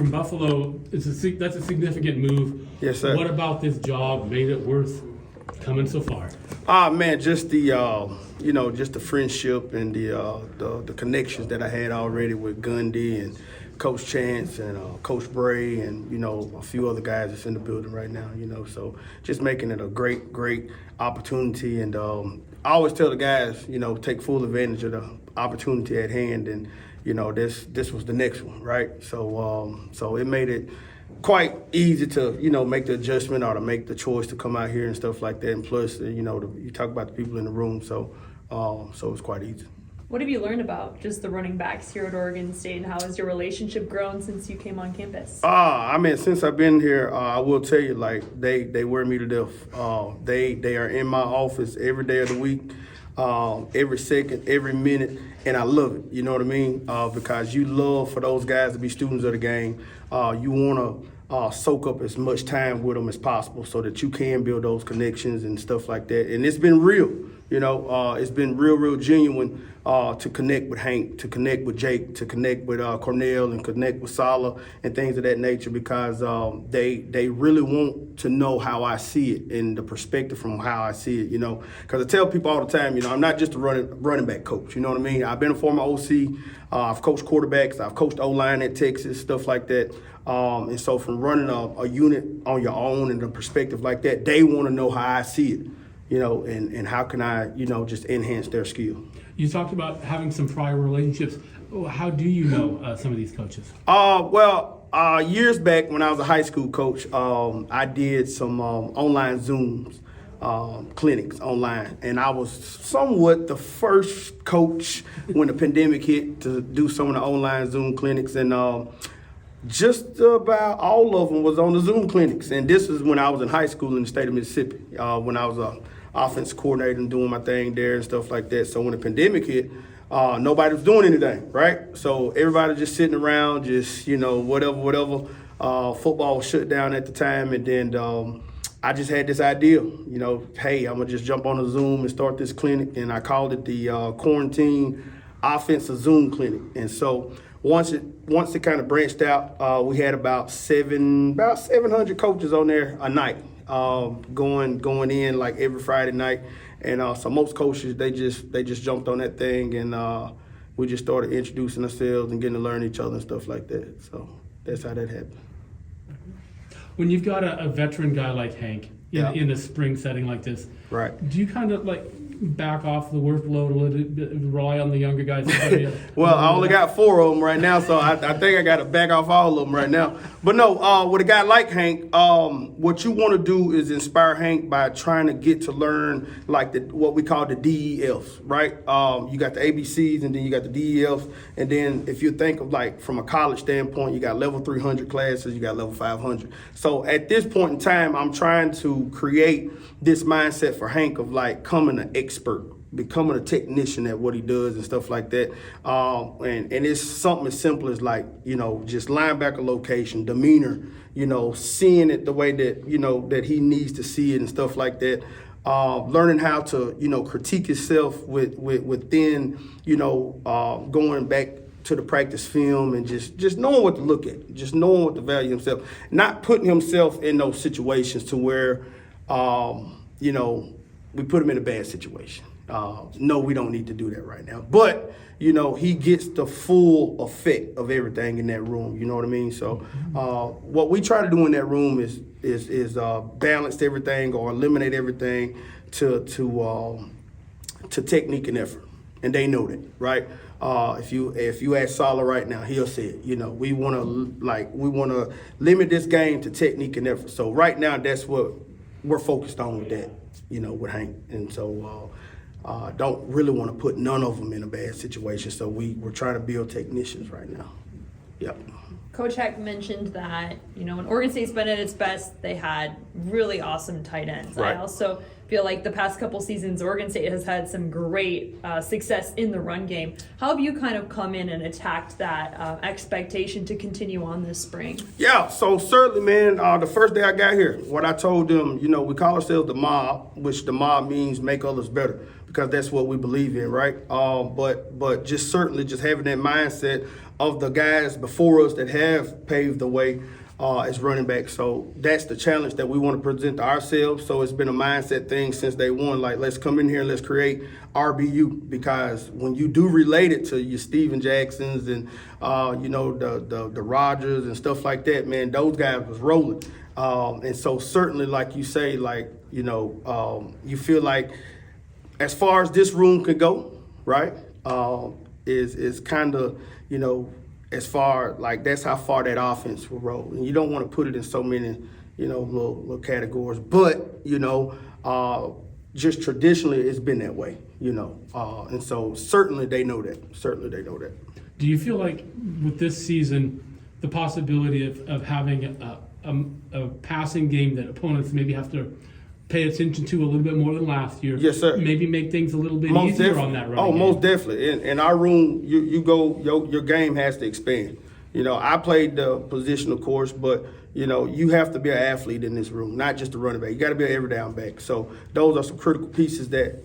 from Buffalo, that's a significant move. Yes, sir. What about this job made it worth coming so far? Man, just the just the friendship and the connections that I had already with Gundy and Coach Chance and Coach Bray and a few other guys that's in the building right now. So just making it a great opportunity. And I always tell the guys, take full advantage of the opportunity at hand. And this was the next one, right? So it made it quite easy to make the adjustment or to make the choice to come out here and stuff like that. And plus, you talk about the people in the room, so it was quite easy. What have you learned about just the running backs here at Oregon State, and how has your relationship grown since you came on campus? Since I've been here, I will tell you, like, they wear me to death. They are in my office every day of the week, every second, every minute, and I love it. You know what I mean? Because you love for those guys to be students of the game. You want to soak up as much time with them as possible so that you can build those connections and stuff like that. And it's been real. It's been real genuine to connect with Hank, to connect with Jake, to connect with Cornell and connect with Sala and things of that nature, because they really want to know how I see it and the perspective from how I see it, Because I tell people all the time, I'm not just a running back coach, you know what I mean? I've been a former OC. I've coached quarterbacks. I've coached O-line at Texas, stuff like that. And so from running a unit on your own and the perspective like that, they want to know how I see it. And how can I, just enhance their skill. You talked about having some prior relationships. How do you know some of these coaches? Years back when I was a high school coach, I did some online Zooms, clinics online. And I was somewhat the first coach when the pandemic hit to do some of the online Zoom clinics. And just about all of them was on the Zoom clinics. And this is when I was in high school in the state of Mississippi, when I was a offense coordinator and doing my thing there and stuff like that. So when the pandemic hit, nobody was doing anything, right? So everybody just sitting around, just, whatever. Football was shut down at the time. And then I just had this idea, hey, I'm going to just jump on a Zoom and start this clinic. And I called it the Quarantine Offensive Zoom Clinic. And so once it kind of branched out, we had about 700 coaches on there a night. Going in like every Friday night, and so most coaches they just jumped on that thing, and we just started introducing ourselves and getting to learn each other and stuff like that. So that's how that happened. When you've got a veteran guy like Hank in a spring setting like this, right? Do you kind of like back off the workload a little bit, rely on the younger guys? Well, I only got 4 of them right now, so I think I got to back off all of them right now. But no, with a guy like Hank, what you want to do is inspire Hank by trying to get to learn like what we call the DEFs, right? You got the ABCs, and then you got the DEFs, and then if you think of like from a college standpoint, you got level 300 classes, you got level 500. So at this point in time, I'm trying to create this mindset for Hank of like coming an expert, becoming a technician at what he does and stuff like that. And it's something as simple as like, just linebacker location, demeanor, seeing it the way that, that he needs to see it and stuff like that. Learning how to, critique himself within, going back to the practice film and just knowing what to look at, just knowing what to value himself, not putting himself in those situations to where, we put him in a bad situation. No, we don't need to do that right now. But, he gets the full effect of everything in that room. You know what I mean? So what we try to do in that room is balance everything or eliminate everything to technique and effort. And they know that, right? If you ask Sala right now, he'll say it. We want to limit this game to technique and effort. So right now, that's what we're focused on with that, with Hank. And so don't really want to put none of them in a bad situation. So we're trying to build technicians right now. Yep. Coach Heck mentioned that, when Oregon State's been at its best, they had really awesome tight ends. Right. I also feel like the past couple seasons, Oregon State has had some great success in the run game. How have you kind of come in and attacked that expectation to continue on this spring? Yeah, so certainly, man, the first day I got here, what I told them, we call ourselves the mob, which the mob means make others better. because that's what we believe in, right? But just certainly just having that mindset of the guys before us that have paved the way as running back. So that's the challenge that we want to present to ourselves. So it's been a mindset thing since day one. Like, let's come in here and let's create RBU, because when you do relate it to your Steven Jacksons and the Rodgers and stuff like that, man, those guys was rolling. And so certainly, like you say, you feel like as far as this room can go, right, is kind of, as far, like, that's how far that offense will roll. And you don't want to put it in so many, little categories. But, just traditionally it's been that way, and so certainly they know that. Do you feel like with this season, the possibility of having a passing game that opponents maybe have to pay attention to a little bit more than last year? Yes, sir. Maybe make things a little bit Most easier definitely. on that run Oh, game? most definitely. In our room, you go, your game has to expand. I played the position, of course, but, you have to be an athlete in this room, not just a running back. You got to be an every down back. So those are some critical pieces that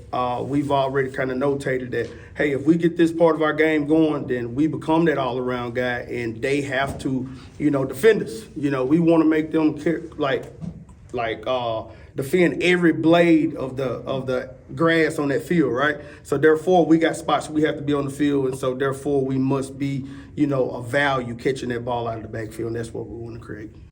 we've already kind of notated that, hey, if we get this part of our game going, then we become that all-around guy, and they have to, defend us. We want to make them defend every blade of the grass on that field, right? So therefore, we got spots we have to be on the field, and so therefore we must be, a value catching that ball out of the backfield, and that's what we want to create.